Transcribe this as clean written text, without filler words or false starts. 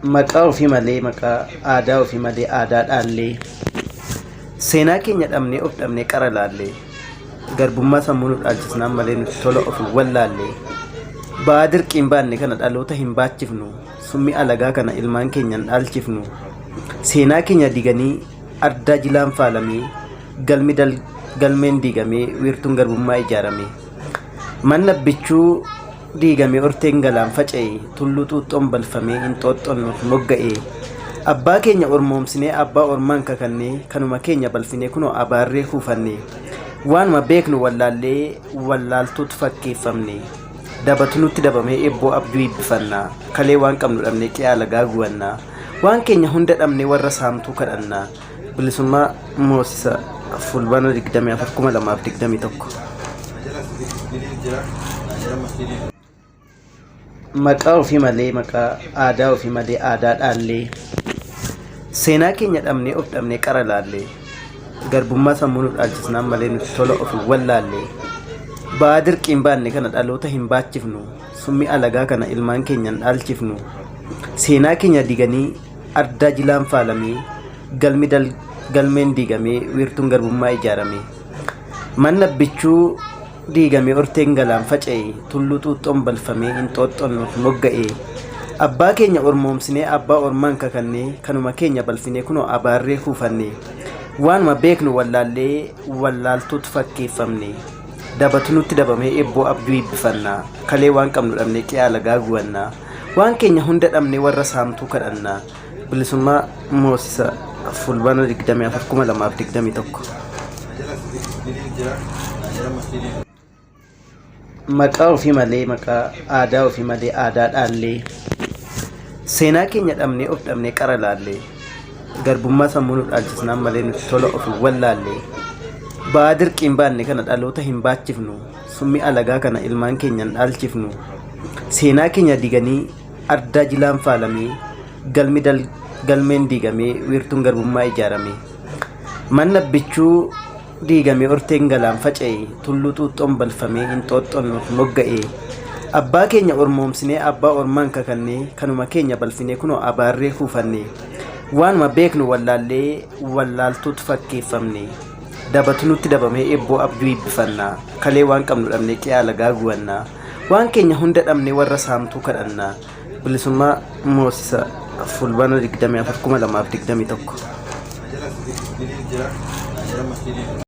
Maqaa ofii malee maqaa, aadaa ofii malee aadaa dhaallee, seenaa keenya dhabnee of dhabnee qara laallee, garbummaa sammuu nu dhaalchisnaan malee nuti tola of hin wallaallee, ba'aa dirqiin baanne kana dhaloota hin baachifnu, summii alagaa kana ilmaan keenyan dhaalchifnu, seenaa keenya diganii ardaa jilaan faalamee, galmeen diigamee wiirtuun garbummaa ijaarame, manna bichuu diigamee orteen galaan faca'e, tulluu xuuxxoon balfamee hinxooxxoon nuuf mogga'e, abbaa keenya ormoomsinee abbaa ormaan kakannee, kanuma keenya balfinee kunoo abaarree kuufanne, waanuma beeknu wallaallee wallaaltuutu fakkeeffamne, dabatu nutti dabamee ebboo abjuu eebbifanna, kalee waan qabnu dhabnee qe'aa lagaa guwanna, waan keenya hunda dhabnee warra saamtuu kadhanna. Bilisummaa Moosisa fulbaana 24/2021. Maqaa ofii malee maqaa, aadaa ofii malee aadaa dhaallee, seenaa keenya dhabnee of dhabnee qara laallee, garbummaa sammuu nu dhaalchisnaan malee nuti tola of hin wallaallee, ba'aa dirqiin baanne kana dhaloota hin baachifnu, summii alagaa kana ilmaan keenyan dhaalchifnu, seenaa keenya diganii ardaa jilaan faalamee, galmeen diigamee wiirtuun garbummaa ijaarame, manna bichuu diigamee orteen galaan faca'e, tulluu xuuxxoon balfamee hinxooxxoon nuuf mogga'e, abbaa keenya ormoomsinee abbaa ormaan kakannee, kanuma keenya balfinee kunoo abaarree kuufanne, waanuma beeknu wallaallee wallaaltuutu fakkeeffamne, dabatu nutti dabamee ebboo abjuu eebbifanna, kalee waan qabnu dhabnee qe'aa lagaa guwanna, waan keenya hunda dhabnee warra saamtuu kadhanna. Bilisummaa Moosisa fulbaana 24/2021. Maqaa ofii malee maqaa, aadaa ofii malee aadaa dhaallee, seenaa keenya dhabnee of dhabnee qara laallee, garbummaa sammuu nu dhaalchisnaan malee nuti tola of hin wallaallee, ba'aa dirqiin baanne kana dhaloota hin baachifnu, summii alagaa kana ilmaan keenyan dhaalchifnu, seenaa keenya diganii ardaa jilaan faalamee, galmeen diigamee wiirtuun garbummaa ijaarame, manna bichuu diigamee orteen galaan faca'e, tulluu xuuxxoon balfamee hinxooxxoon nuuf mogga'e, abbaa keenya ormoomsinee abbaa ormaan kakannee, kanuma keenya balfinee kunoo abaarree kuufanne, waanuma beeknu wallaallee wallaaltuutu fakkeeffamne, dabatu nutti dabamee ebboo abjuu eebbifanna, kalee waan qabnu dhabnee qe'aa lagaa guwanna, waan keenya hunda dhabnee warra saamtuu kadhanna. Bilisummaa Moosisa fulbaana 24/2021.